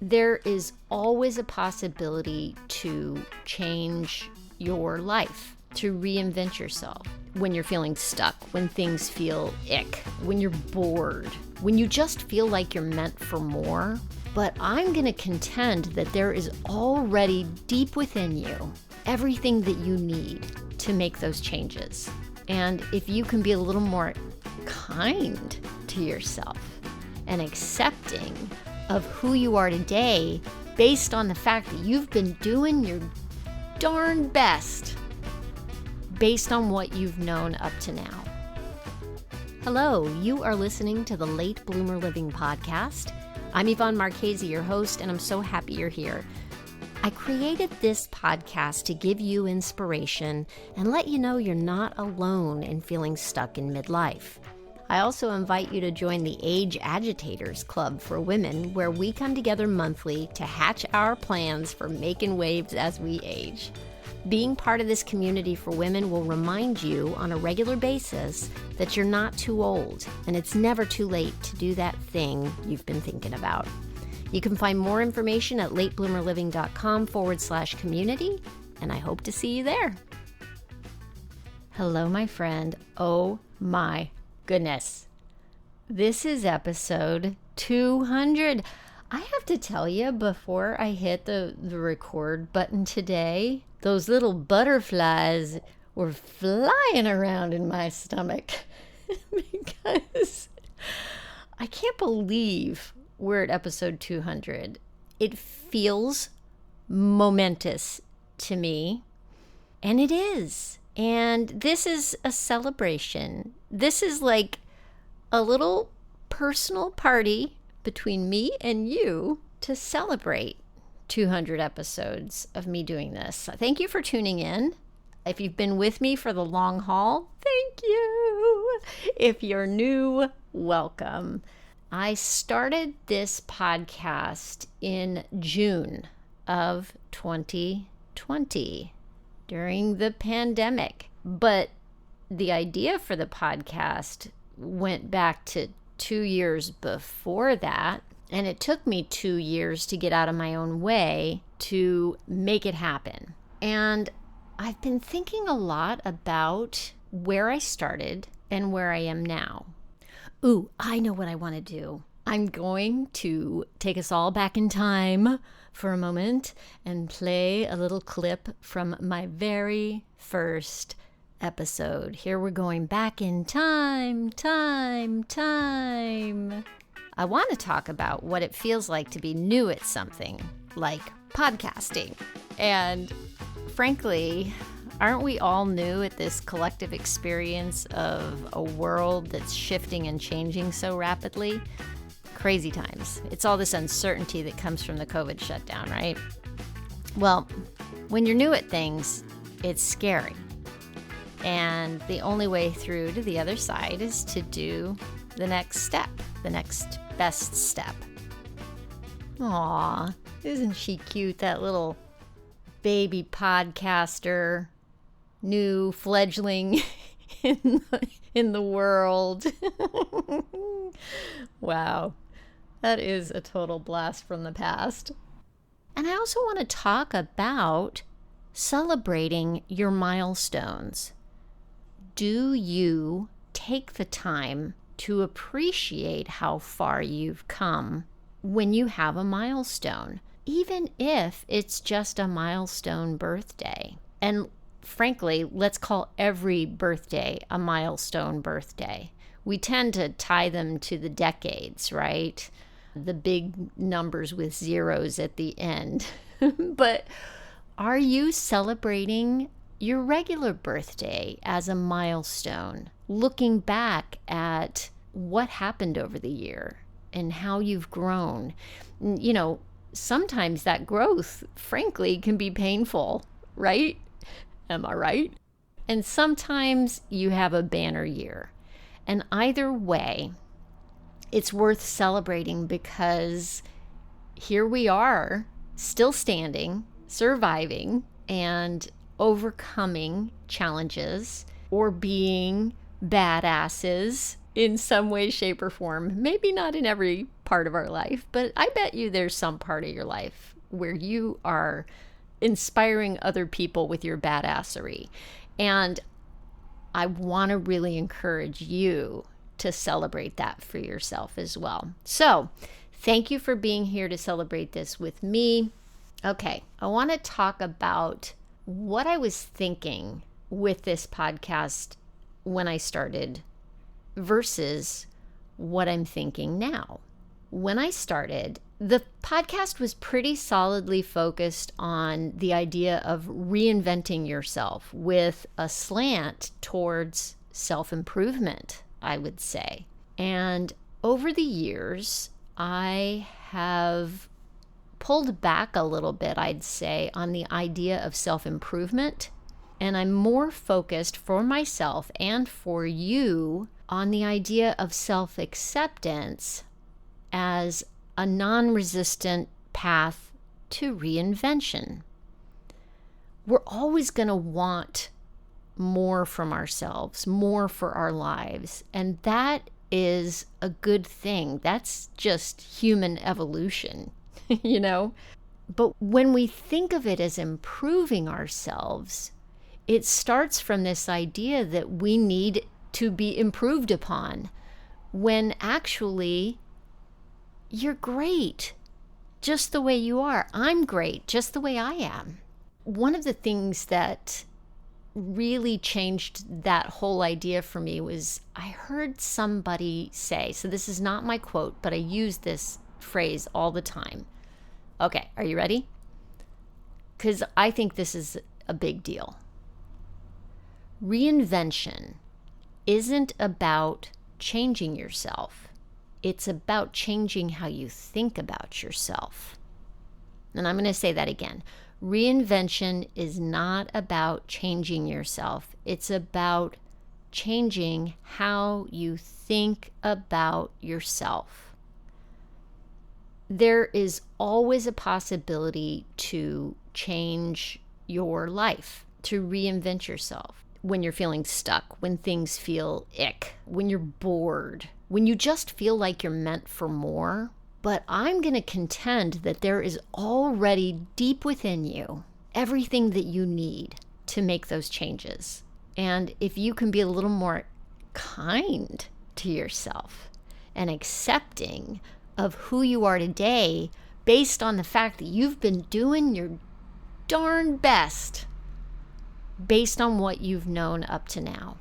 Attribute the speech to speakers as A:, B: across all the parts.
A: There is always a possibility to change your life, to reinvent yourself. When you're feeling stuck, when things feel ick, when you're bored, when you just feel like you're meant for more. But I'm going to contend that there is already deep within you everything that you need to make those changes. And if you can be a little more kind to yourself and accepting of who you are today based on the fact that you've been doing your darn best based on what you've known up to now. Hello, you are listening to the Late Bloomer Living Podcast. I'm Yvonne Marchese, your host, and I'm so happy you're here. I created this podcast to give you inspiration and let you know you're not alone in feeling stuck in midlife. I also invite you to join the Age Agitators Club for women, where we come together monthly to hatch our plans for making waves as we age. Being part of this community for women will remind you on a regular basis that you're not too old, and it's never too late to do that thing you've been thinking about. You can find more information at latebloomerliving.com/community, and I hope to see you there. Hello, my friend. Oh my goodness. This is episode 200. I have to tell you, before I hit the record button today, those little butterflies were flying around in my stomach because I can't believe we're at episode 200. It feels momentous to me, and it is. And this is a celebration. This is like a little personal party between me and you to celebrate 200 episodes of me doing this. Thank you for tuning in. If you've been with me for the long haul, thank you. If you're new, welcome. I started this podcast in June of 2020 during the pandemic. But the idea for the podcast went back to 2 years before that. And it took me 2 years to get out of my own way to make it happen. And I've been thinking a lot about where I started and where I am now. Ooh, I know what I want to do. I'm going to take us all back in time for a moment and play a little clip from my very first episode. Here we're going back in time. I want to talk about what it feels like to be new at something like podcasting. And frankly, aren't we all new at this collective experience of a world that's shifting and changing so rapidly? Crazy times. It's all this uncertainty that comes from the COVID shutdown, right? Well, when you're new at things, it's scary. And the only way through to the other side is to do the next step, the next best step. Aw, isn't she cute, that little baby podcaster, new fledgling in the world. Wow, that is a total blast from the past. And I also want to talk about celebrating your milestones. Do you take the time to appreciate how far you've come when you have a milestone, even if it's just a milestone birthday? And frankly, let's call every birthday a milestone birthday. We tend to tie them to the decades, right? The big numbers with zeros at the end. But are you celebrating your regular birthday as a milestone, looking back at what happened over the year and how you've grown? You know, sometimes that growth, frankly, can be painful, right? Am I right? And sometimes you have a banner year. And either way, it's worth celebrating, because here we are, still standing, surviving, and overcoming challenges, or being badasses in some way, shape, or form. Maybe not in every part of our life, but I bet you there's some part of your life where you are inspiring other people with your badassery. And I want to really encourage you to celebrate that for yourself as well. So thank you for being here to celebrate this with me. Okay, I want to talk about what I was thinking with this podcast when I started versus what I'm thinking now. When I started, the podcast was pretty solidly focused on the idea of reinventing yourself with a slant towards self-improvement, I would say. And over the years, I have pulled back a little bit, I'd say, on the idea of self-improvement. And I'm more focused for myself and for you on the idea of self-acceptance as a non-resistant path to reinvention. We're always going to want more from ourselves, more for our lives, and that is a good thing. That's just human evolution, you know? But when we think of it as improving ourselves, it starts from this idea that we need to be improved upon, when actually you're great just the way you are. I'm great just the way I am. One of the things that really changed that whole idea for me was I heard somebody say, so this is not my quote, but I use this phrase all the time. Okay, are you ready? Because I think this is a big deal. Reinvention isn't about changing yourself. It's about changing how you think about yourself. And I'm going to say that again. Reinvention is not about changing yourself. It's about changing how you think about yourself. There is always a possibility to change your life, to reinvent yourself. When you're feeling stuck, when things feel ick, when you're bored, when you just feel like you're meant for more. But I'm going to contend that there is already deep within you everything that you need to make those changes. And if you can be a little more kind to yourself and accepting of who you are today based on the fact that you've been doing your darn best based on what you've known up to now.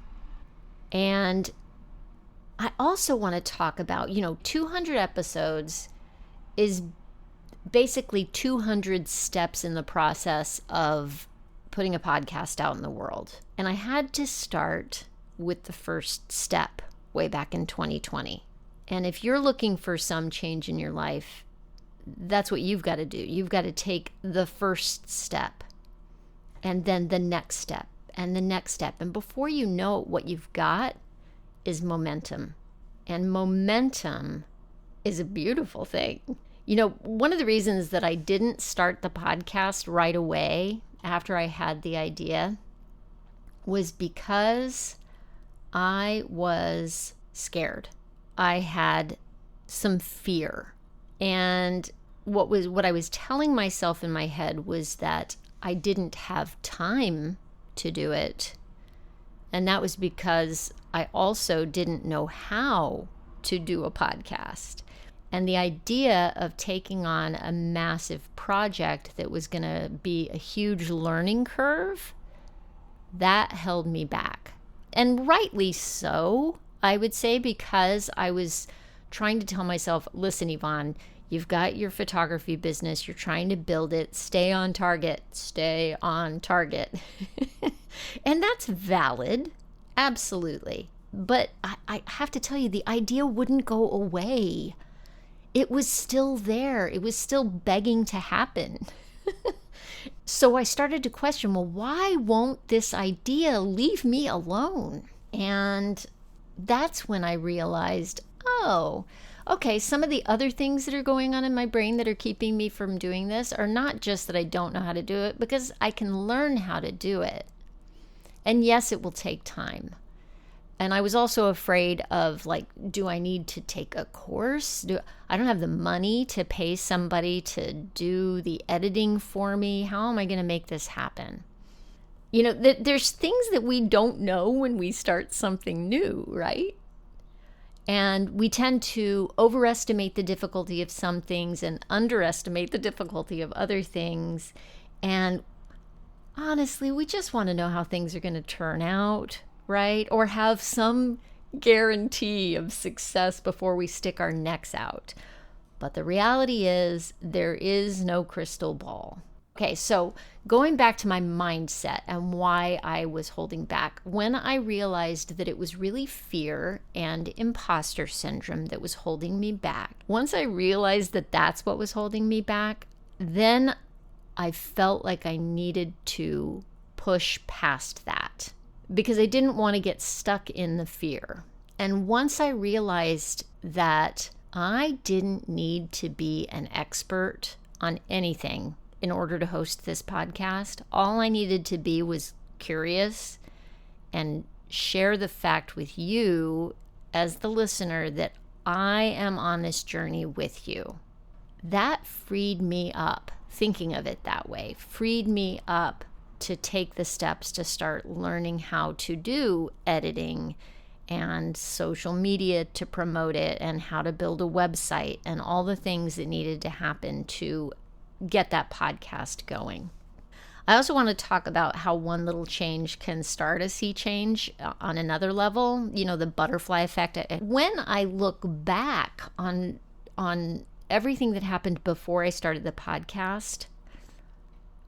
A: And I also want to talk about, 200 episodes is basically 200 steps in the process of putting a podcast out in the world. And I had to start with the first step way back in 2020. And if you're looking for some change in your life, that's what you've got to do. You've got to take the first step and then the next step and the next step. And before you know it, what you've got is momentum. And momentum is a beautiful thing. One of the reasons that I didn't start the podcast right away after I had the idea was because I was scared. I had some fear. And what I was telling myself in my head was that I didn't have time to do it. And that was because I also didn't know how to do a podcast. And the idea of taking on a massive project that was going to be a huge learning curve, that held me back. And rightly so, I would say, because I was trying to tell myself, listen, Yvonne, you've got your photography business. You're trying to build it. Stay on target. Stay on target. And that's valid. Absolutely. But I have to tell you, the idea wouldn't go away. It was still there. It was still begging to happen. So I started to question, well, why won't this idea leave me alone? And that's when I realized, oh, okay, some of the other things that are going on in my brain that are keeping me from doing this are not just that I don't know how to do it, because I can learn how to do it. And yes, it will take time. And I was also afraid of, like, do I need to take a course? I don't have the money to pay somebody to do the editing for me. How am I going to make this happen? You know, there's things that we don't know when we start something new, right? And we tend to overestimate the difficulty of some things and underestimate the difficulty of other things. And honestly, we just want to know how things are going to turn out, right? Or have some guarantee of success before we stick our necks out. But the reality is, there is no crystal ball. Okay, so going back to my mindset and why I was holding back, when I realized that it was really fear and imposter syndrome that was holding me back, once I realized that that's what was holding me back, then I felt like I needed to push past that because I didn't want to get stuck in the fear. And once I realized that I didn't need to be an expert on anything in order to host this podcast, all I needed to be was curious and share the fact with you as the listener that I am on this journey with you. That freed me up. Thinking of it that way freed me up to take the steps to start learning how to do editing and social media to promote it and how to build a website and all the things that needed to happen to get that podcast going. I also want to talk about how one little change can start a sea change on another level, you know, the butterfly effect. When I look back on everything that happened before I started the podcast,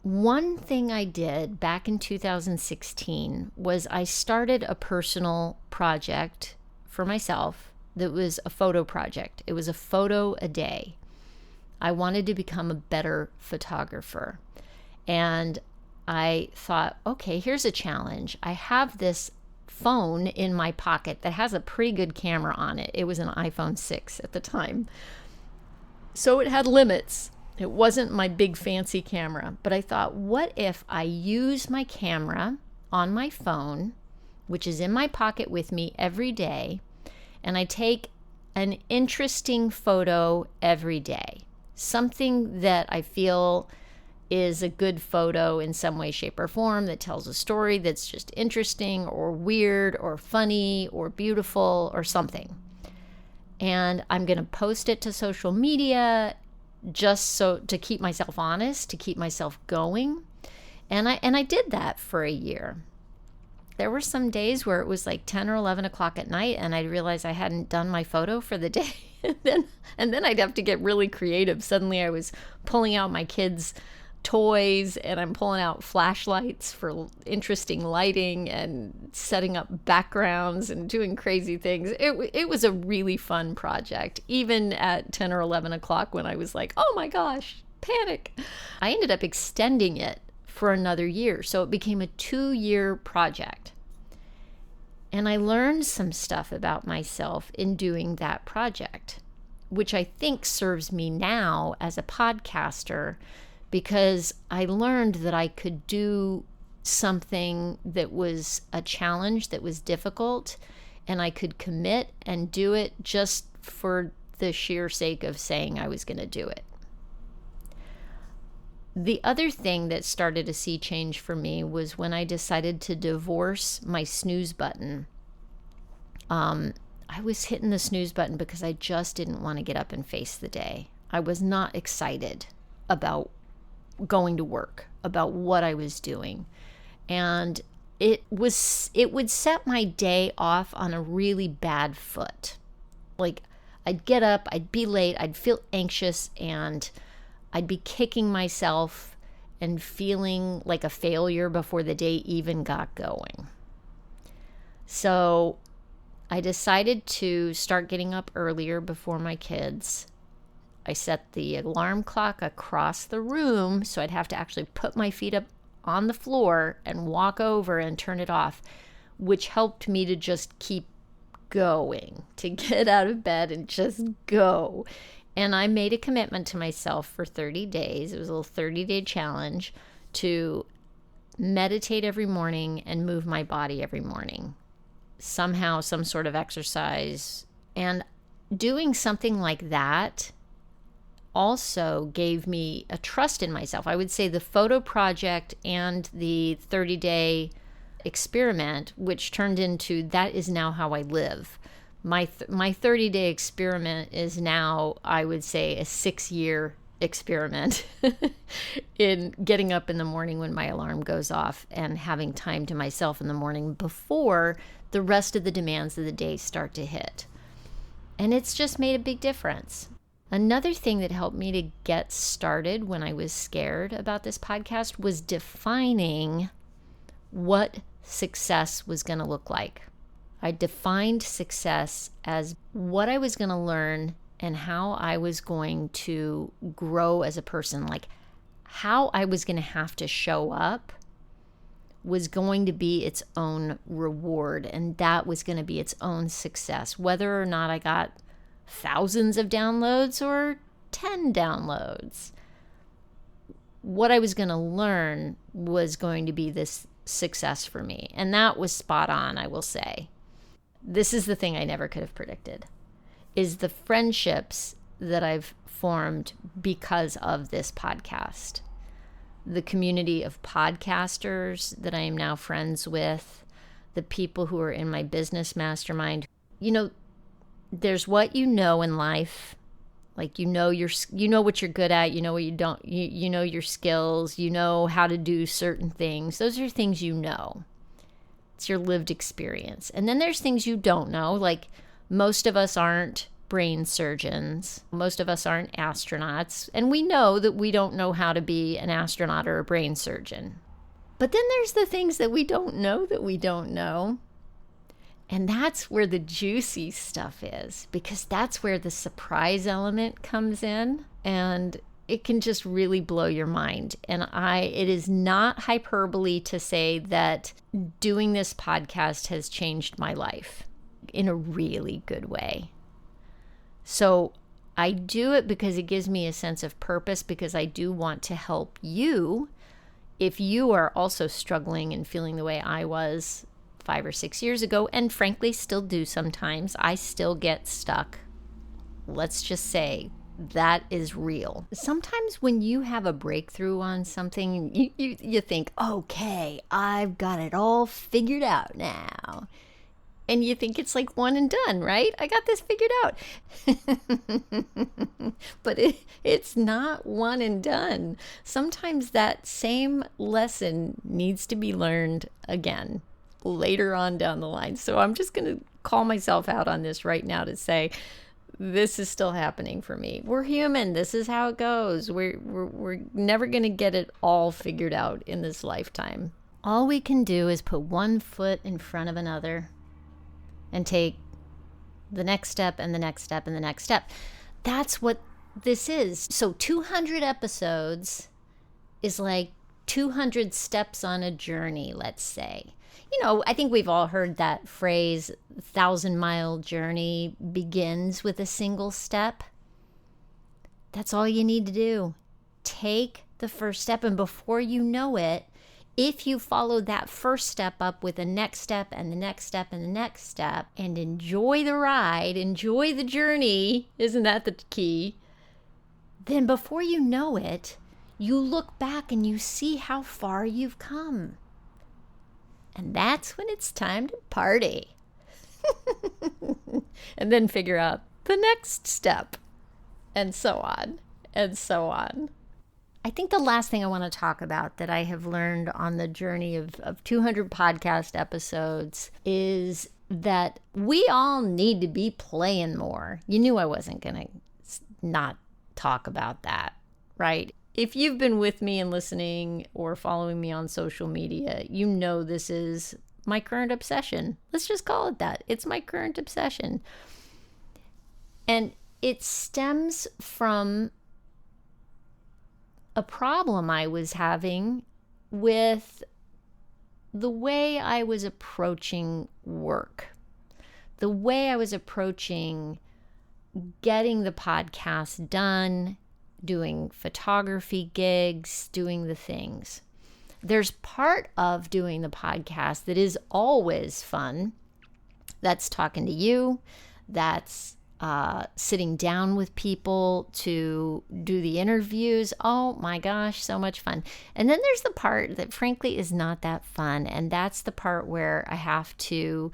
A: one thing I did back in 2016 was I started a personal project for myself that was a photo project. It was a photo a day. I wanted to become a better photographer. And I thought, okay, here's a challenge. I have this phone in my pocket that has a pretty good camera on it. It was an iPhone 6 at the time. So it had limits. It wasn't my big fancy camera, but I thought, what if I use my camera on my phone, which is in my pocket with me every day, and I take an interesting photo every day, something that I feel is a good photo in some way, shape, or form that tells a story that's just interesting or weird or funny or beautiful or something. And I'm going to post it to social media just so to keep myself honest, to keep myself going. And I did that for a year. There were some days where it was like 10 or 11 o'clock at night and I'd realize I hadn't done my photo for the day. and then I'd have to get really creative. Suddenly I was pulling out my kids' toys and I'm pulling out flashlights for interesting lighting and setting up backgrounds and doing crazy things. It was a really fun project, even at 10 or 11 o'clock when I was like, oh my gosh, panic. I ended up extending it for another year. So it became a 2-year project. And I learned some stuff about myself in doing that project, which I think serves me now as a podcaster, because I learned that I could do something that was a challenge, that was difficult, and I could commit and do it just for the sheer sake of saying I was going to do it. The other thing that started a sea change for me was when I decided to divorce my snooze button. I was hitting the snooze button because I just didn't want to get up and face the day. I was not excited about going to work, about what I was doing. And it would set my day off on a really bad foot. Like, I'd get up, I'd be late, I'd feel anxious, and I'd be kicking myself and feeling like a failure before the day even got going. So I decided to start getting up earlier before my kids. I set the alarm clock across the room, so I'd have to actually put my feet up on the floor and walk over and turn it off, which helped me to just keep going, to get out of bed and just go. And I made a commitment to myself for 30 days. It was a little 30-day challenge to meditate every morning and move my body every morning. somehow some sort of exercise. And doing something like that also gave me a trust in myself. I would say the photo project and the 30-day experiment, which turned into that is now how I live. My 30-day experiment is now, I would say, a 6-year experiment in getting up in the morning when my alarm goes off and having time to myself in the morning before the rest of the demands of the day start to hit. And it's just made a big difference. Another thing that helped me to get started when I was scared about this podcast was defining what success was going to look like. I defined success as what I was going to learn and how I was going to grow as a person. Like how I was going to have to show up was going to be its own reward, and that was going to be its own success, whether or not I got thousands of downloads or 10 downloads. What I was going to learn was going to be this success for me, and that was spot on, I will say. This is the thing I never could have predicted, is the friendships that I've formed because of this podcast. The community of podcasters that I am now friends with, the people who are in my business mastermind. You know, there's what you know in life. Like, you know what you're good at, you know what you don't, you know your skills, you know how to do certain things. Those are things you know. It's your lived experience. And then there's things you don't know. Like, most of us aren't brain surgeons. Most of us aren't astronauts. And we know that we don't know how to be an astronaut or a brain surgeon. But then there's the things that we don't know that we don't know. And that's where the juicy stuff is, because that's where the surprise element comes in, and it can just really blow your mind. And it is not hyperbole to say that doing this podcast has changed my life in a really good way. So I do it because it gives me a sense of purpose, because I do want to help you if you are also struggling and feeling the way I was 5 or 6 years ago, and frankly still do sometimes. I still get stuck. Let's just say that is real. Sometimes when you have a breakthrough on something, you think, okay, I've got it all figured out now. And you think it's like one and done, right? I got this figured out. But it's not one and done. Sometimes that same lesson needs to be learned again later on down the line. So I'm just going to call myself out on this right now to say, this is still happening for me. We're human. This is how it goes. We're never going to get it all figured out in this lifetime. All we can do is put one foot in front of another and take the next step and the next step and the next step. That's what this is. So 200 episodes is like 200 steps on a journey, let's say. You know, I think we've all heard that phrase, 1,000-mile journey begins with a single step. That's all you need to do. Take the first step, and before you know it, if you follow that first step up with the next step and the next step and the next step, and enjoy the ride, enjoy the journey, isn't that the key? Then before you know it, you look back and you see how far you've come. And that's when it's time to party. And then figure out the next step, and so on, and so on. I think the last thing I want to talk about that I have learned on the journey of 200 podcast episodes is that we all need to be playing more. You knew I wasn't going to not talk about that, right? If you've been with me and listening or following me on social media, you know this is my current obsession. Let's just call it that. It's my current obsession. And it stems from a problem I was having with the way I was approaching work, the way I was approaching getting the podcast done, doing photography gigs, doing the things. There's part of doing the podcast that is always fun, That's talking to you. That's sitting down with people to do the interviews. Oh my gosh, so much fun. And then there's the part that frankly is not that fun. And that's the part where I have to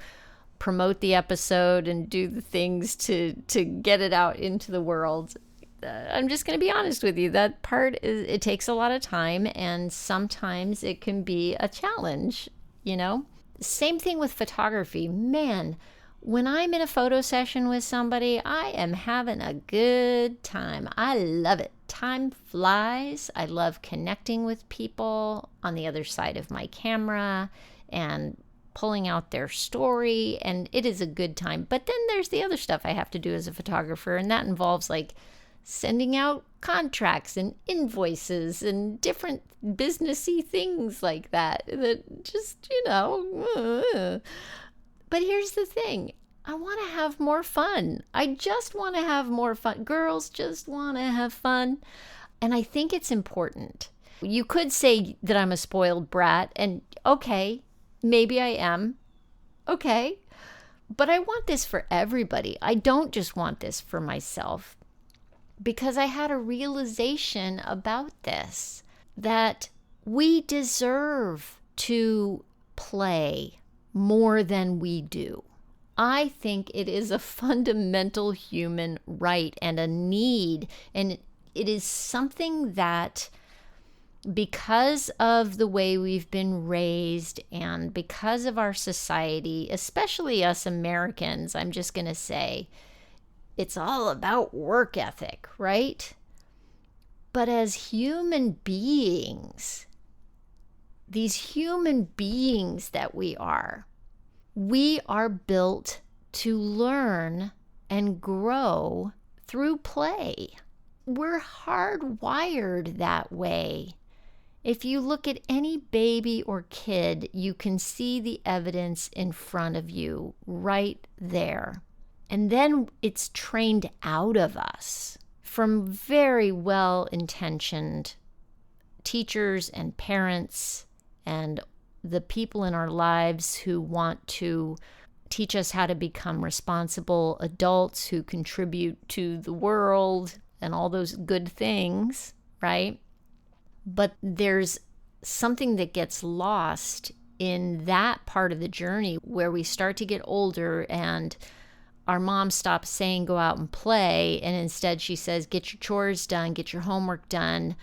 A: promote the episode and do the things to get it out into the world. I'm just going to be honest with you. That part it takes a lot of time, and sometimes it can be a challenge, Same thing with photography. Man, when I'm in a photo session with somebody, I am having a good time. I love it. Time flies. I love connecting with people on the other side of my camera and pulling out their story, and it is a good time. But then there's the other stuff I have to do as a photographer, and that involves like sending out contracts and invoices and different businessy things like that just, But here's the thing. I want to have more fun. I just want to have more fun. Girls just want to have fun. And I think it's important. You could say that I'm a spoiled brat, and okay, maybe I am. Okay. But I want this for everybody. I don't just want this for myself. Because I had a realization about this, that we deserve to play more than we do. I think it is a fundamental human right and a need, and it is something that, because of the way we've been raised and because of our society, especially us Americans, I'm just going to say, it's all about work ethic, right? But as human beings, these human beings that we are built to learn and grow through play. We're hardwired that way. If you look at any baby or kid, you can see the evidence in front of you right there. And then it's trained out of us from very well-intentioned teachers and parents and the people in our lives who want to teach us how to become responsible adults who contribute to the world and all those good things, right? But there's something that gets lost in that part of the journey where we start to get older and our mom stops saying go out and play, and instead she says get your chores done, get your homework done.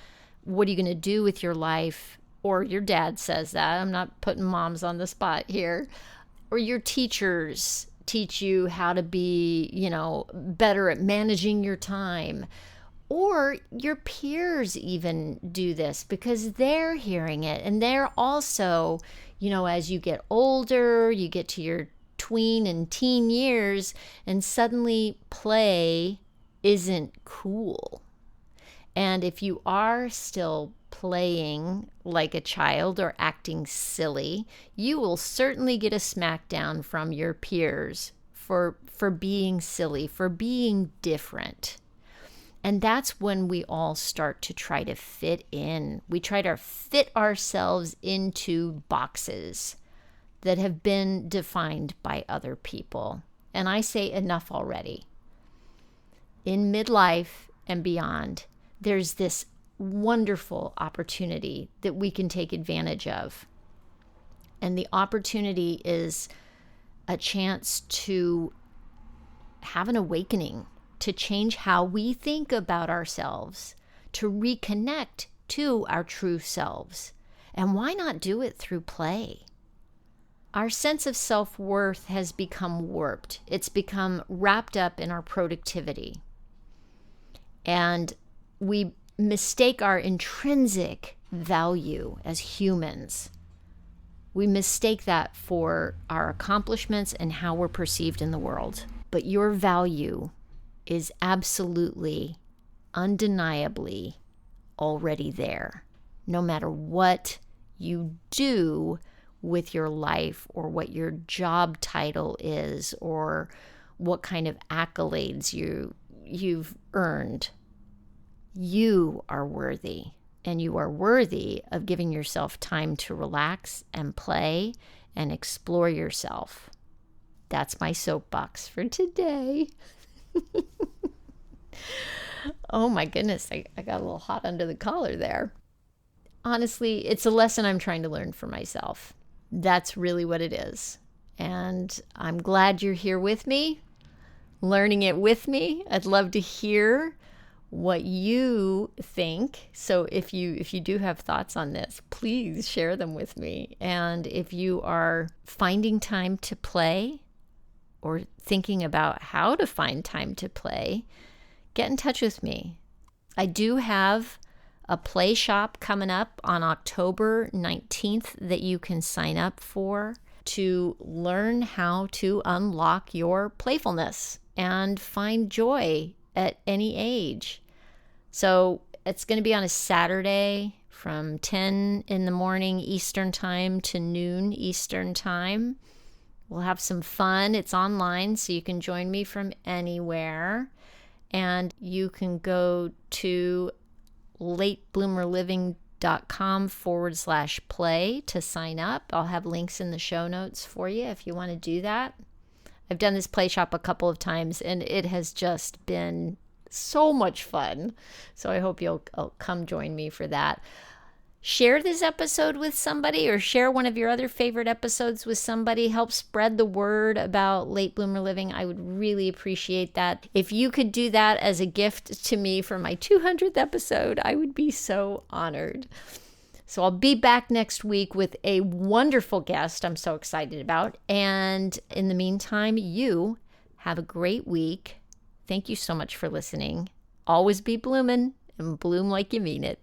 A: What are you going to do with your life? Or your dad says that. I'm not putting moms on the spot here. Or your teachers teach you how to be, better at managing your time. Or your peers even do this because they're hearing it. And they're also, as you get older, you get to your tween and teen years, and suddenly play isn't cool. And if you are still playing like a child or acting silly, you will certainly get a smackdown from your peers for being silly, for being different. And that's when we all start to try to fit in. We try to fit ourselves into boxes that have been defined by other people. And I say enough already. In midlife and beyond, there's this wonderful opportunity that we can take advantage of. And the opportunity is a chance to have an awakening, to change how we think about ourselves, to reconnect to our true selves. And why not do it through play? Our sense of self-worth has become warped. It's become wrapped up in our productivity. And we mistake our intrinsic value as humans. We mistake that for our accomplishments and how we're perceived in the world. But your value is absolutely, undeniably already there. No matter what you do with your life or what your job title is or what kind of accolades you've earned, you are worthy, and you are worthy of giving yourself time to relax and play and explore yourself. That's my soapbox for today. Oh my goodness, I got a little hot under the collar there. Honestly, it's a lesson I'm trying to learn for myself. That's really what it is. And I'm glad you're here with me, learning it with me. I'd love to hear what you think. So if you do have thoughts on this, please share them with me. And if you are finding time to play or thinking about how to find time to play, get in touch with me. I do have a play shop coming up on October 19th that you can sign up for to learn how to unlock your playfulness and find joy at any age. So it's going to be on a Saturday from 10 in the morning Eastern time to noon Eastern time. We'll have some fun. It's online, so you can join me from anywhere. And you can go to latebloomerliving.com/play to sign up. I'll have links in the show notes for you if you want to do that. I've done this play shop a couple of times, and it has just been so much fun. So I hope you'll come join me for that. Share this episode with somebody, or share one of your other favorite episodes with somebody. Help spread the word about Late Bloomer Living. I would really appreciate that. If you could do that as a gift to me for my 200th episode, I would be so honored. So I'll be back next week with a wonderful guest I'm so excited about. And in the meantime, you have a great week. Thank you so much for listening. Always be bloomin' and bloom like you mean it.